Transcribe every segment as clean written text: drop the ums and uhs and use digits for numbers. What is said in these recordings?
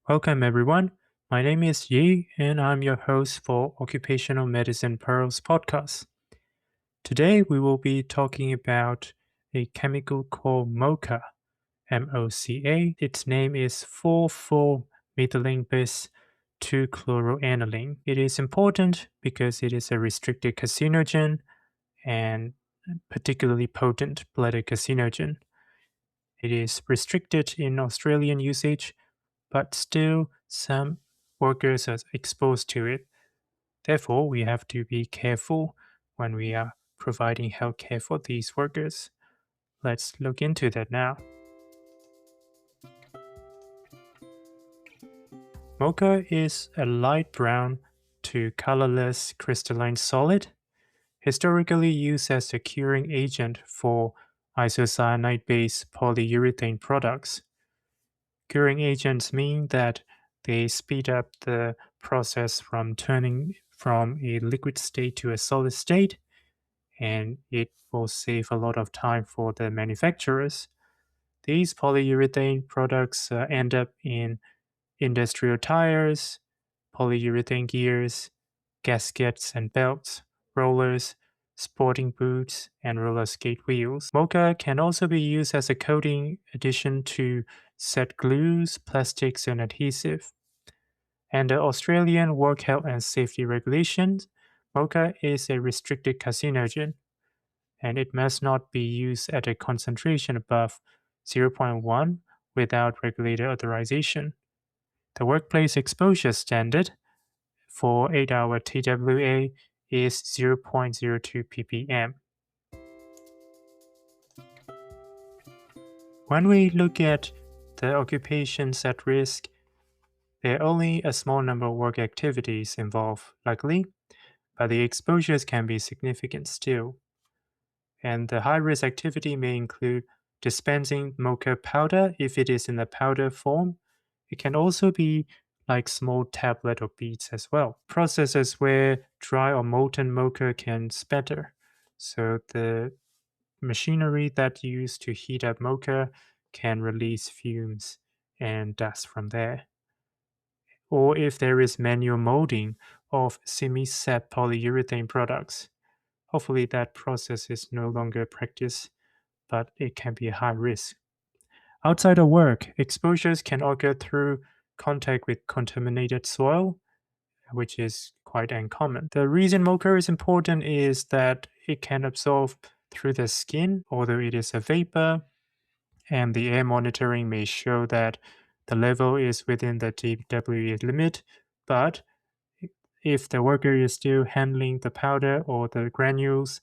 Welcome, everyone. My name is Yi, and I'm your host for Occupational Medicine Pearls podcast. Today, we will be talking about a chemical called MOCA, MOCA. Its name is 4,4-methylene bis 2-chloroaniline. It is important because it is a restricted carcinogen and particularly potent bladder carcinogen. It is restricted in Australian usage, but still some workers are exposed to it. Therefore, we have to be careful when we are providing healthcare for these workers. Let's look into that now. Mocha is a light brown to colorless crystalline solid, historically used as a curing agent for isocyanate-based polyurethane products. Curing agents mean that they speed up the process from turning from a liquid state to a solid state, and it will save a lot of time for the manufacturers. These polyurethane products end up in industrial tires, polyurethane gears, gaskets and belts, rollers, sporting boots, and roller skate wheels. Mocha can also be used as a coating addition to set glues, plastics, and adhesive. Under Australian Work Health and Safety Regulations, Mocha is a restricted carcinogen, and it must not be used at a concentration above zero point 0.1 without regulator authorization. The workplace exposure standard for 8-hour TWA is 0.02 ppm. When we look at the occupations at risk, there are only a small number of work activities involved, luckily, but the exposures can be significant still. And the high-risk activity may include dispensing mocha powder if it is in the powder form. It can also be like small tablet or beads as well. Processes where dry or molten mocha can spatter. So the machinery that used to heat up mocha can release fumes and dust from there. Or if there is manual molding of semi-set polyurethane products. Hopefully that process is no longer practiced, but it can be a high risk. Outside of work, exposures can occur through contact with contaminated soil, which is quite uncommon. The reason mocha is important is that it can absorb through the skin, although it is a vapor, and the air monitoring may show that the level is within the TWA limit, but if the worker is still handling the powder or the granules,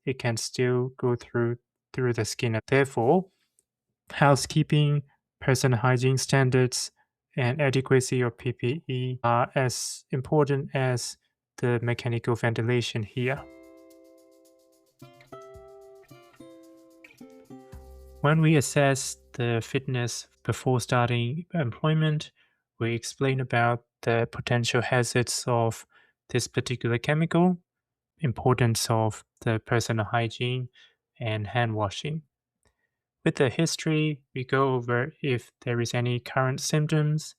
it can still go through the skin. Therefore, housekeeping, personal hygiene standards, and adequacy of PPE are as important as the mechanical ventilation here. When we assess the fitness before starting employment, we explain about the potential hazards of this particular chemical, importance of the personal hygiene, and hand washing. With the history, we go over if there is any current symptoms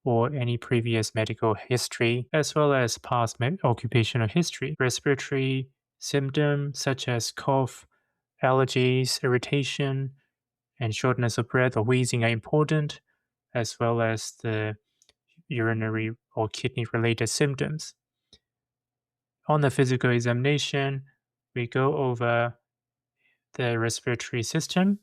or any previous medical history, as well as past occupational history. Respiratory symptoms such as cough, allergies, irritation, and shortness of breath or wheezing are important, as well as the urinary or kidney related symptoms. On the physical examination, we go over the respiratory system,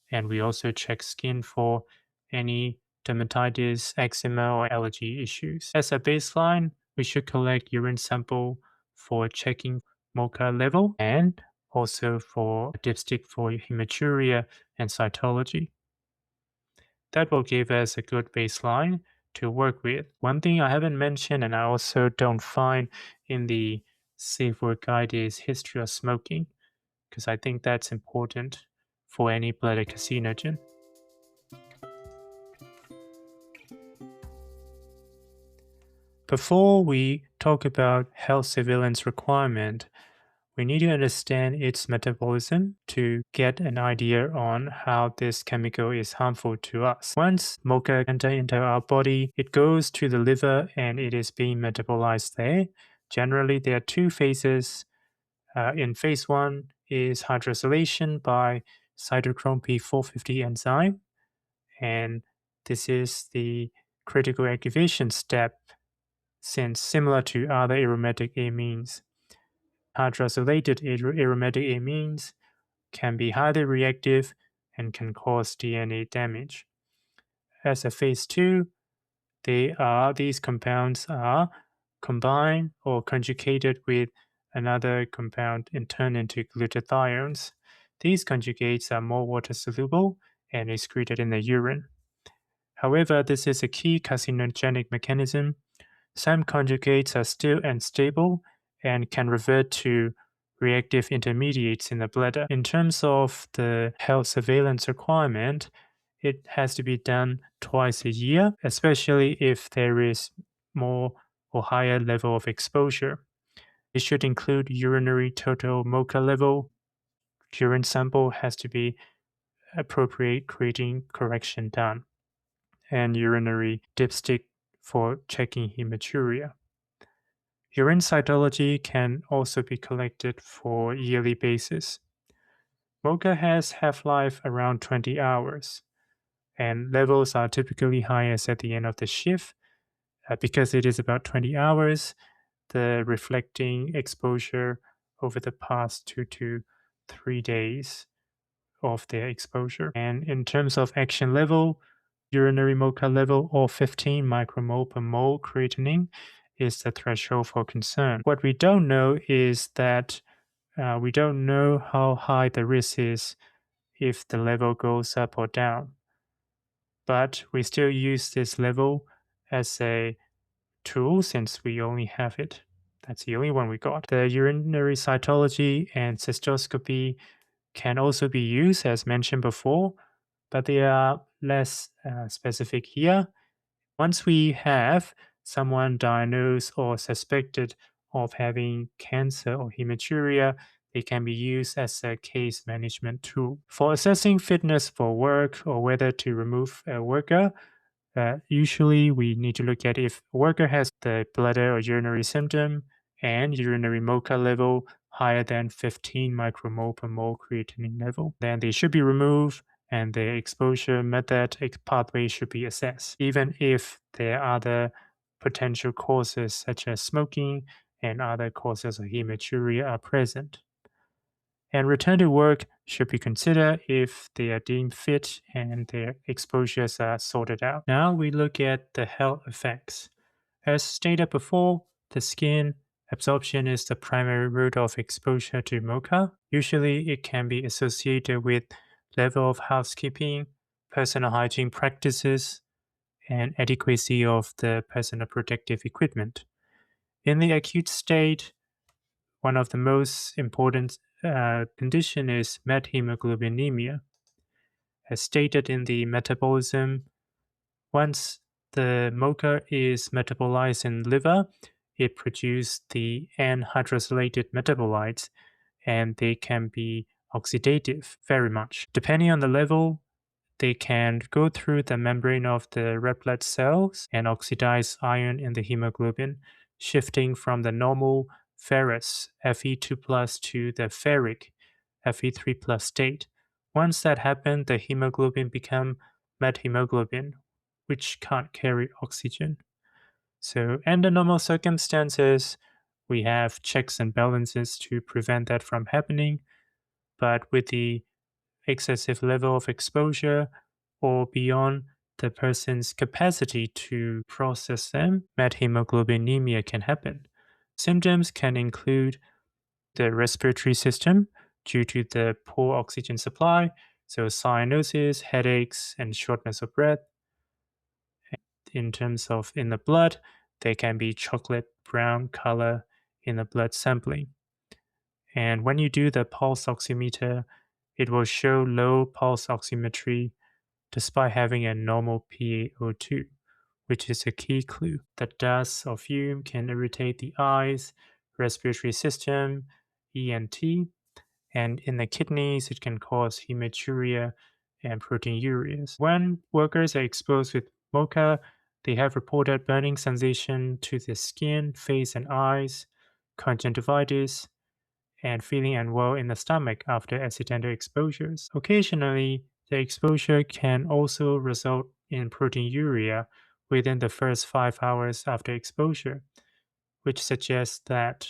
and we also check skin for any dermatitis, eczema, or allergy issues. As a baseline, we should collect urine sample for checking MOCA level and also for a dipstick for hematuria and cytology. That will give us a good baseline to work with. One thing I haven't mentioned and I also don't find in the Safe Work Guide is history of smoking, because I think that's important for any bladder carcinogen. Before we talk about health surveillance requirement, We need to understand its metabolism to get an idea on how this chemical is harmful to us. Once MOCA enters into our body, it goes to the liver and it is being metabolized there. Generally, there are two phases. In phase 1 is hydrolysation by cytochrome P450 enzyme, and this is the critical activation step since similar to other aromatic amines. Hydrosylated aromatic amines can be highly reactive and can cause DNA damage. As a phase 2, these compounds are combined or conjugated with another compound and turned into glutathiones. These conjugates are more water soluble and excreted in the urine. However, this is a key carcinogenic mechanism. Some conjugates are still unstable and can revert to reactive intermediates in the bladder. In terms of the health surveillance requirement, it has to be done twice a year, especially if there is more or higher level of exposure. It should include urinary total MOCA level. Urine sample has to be appropriate creatine correction done, and urinary dipstick for checking hematuria. Urine cytology can also be collected for yearly basis. MOCA has half-life around 20 hours, and levels are typically highest at the end of the shift. Because it is about 20 hours, the reflecting exposure over the past 2 to 3 days of their exposure. And in terms of action level, urinary MOCA level or 15 micromole per mole creatinine is the threshold for concern. What we don't know is that we don't know how high the risk is if the level goes up or down. But we still use this level as a tool since we only have it. That's the only one we got. The urinary cytology and cystoscopy can also be used as mentioned before, but they are less specific here. Once we have someone diagnosed or suspected of having cancer or hematuria, they can be used as a case management tool. For assessing fitness for work or whether to remove a worker, usually we need to look at if a worker has the bladder or urinary symptom and urinary MOCA level higher than 15 micromole per mole creatinine level. Then they should be removed and the exposure method pathway should be assessed, even if there are other potential causes such as smoking and other causes of hematuria are present. And return to work should be considered if they are deemed fit and their exposures are sorted out. Now we look at the health effects. As stated before, the skin absorption is the primary route of exposure to MOCA. Usually it can be associated with level of housekeeping, personal hygiene practices, and adequacy of the personal protective equipment. In the acute state, one of the most important condition is methemoglobinemia. As stated in the metabolism, once the MOCA is metabolized in liver, it produces the N-hydrosylated metabolites, and they can be oxidative very much. Depending on the level, they can go through the membrane of the red blood cells and oxidize iron in the hemoglobin, shifting from the normal ferrous Fe2 plus to the ferric Fe3 plus state. Once that happens, the hemoglobin becomes methemoglobin, which can't carry oxygen. So, under normal circumstances, we have checks and balances to prevent that from happening. But with the excessive level of exposure or beyond the person's capacity to process them, methemoglobinemia can happen. Symptoms can include the respiratory system due to the poor oxygen supply, so cyanosis, headaches, and shortness of breath. In terms of in the blood, there can be chocolate brown color in the blood sampling. And when you do the pulse oximeter, it will show low pulse oximetry despite having a normal PaO2, which is a key clue. The dust or fume can irritate the eyes, respiratory system, ENT, and in the kidneys, it can cause hematuria and proteinuria. When workers are exposed with MOCA, they have reported burning sensation to the skin, face, and eyes, conjunctivitis, and feeling unwell in the stomach after accidental exposures. Occasionally, the exposure can also result in proteinuria within the first 5 hours after exposure, which suggests that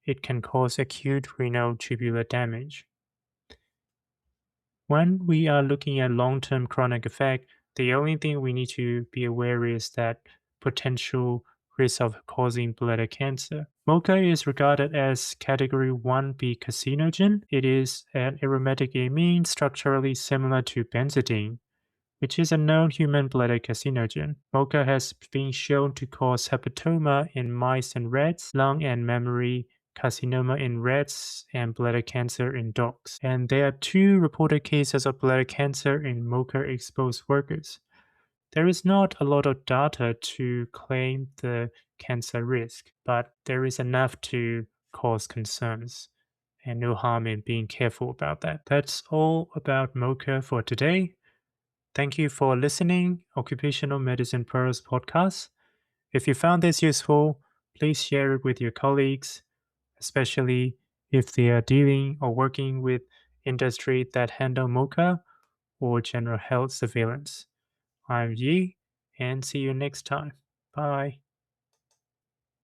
it can cause acute renal tubular damage. When we are looking at long-term chronic effect, the only thing we need to be aware is that potential risk of causing bladder cancer. MOCA is regarded as category 1B carcinogen. It is an aromatic amine structurally similar to benzidine, which is a known human bladder carcinogen. MOCA has been shown to cause hepatoma in mice and rats, lung and mammary carcinoma in rats, and bladder cancer in dogs. And there are 2 reported cases of bladder cancer in MOCA-exposed workers. There is not a lot of data to claim the cancer risk, but there is enough to cause concerns, and no harm in being careful about that. That's all about MOCA for today. Thank you for listening, Occupational Medicine Pearls podcast. If you found this useful, please share it with your colleagues, especially if they are dealing or working with industry that handle MOCA or general health surveillance. I'm Yi, and see you next time. Bye.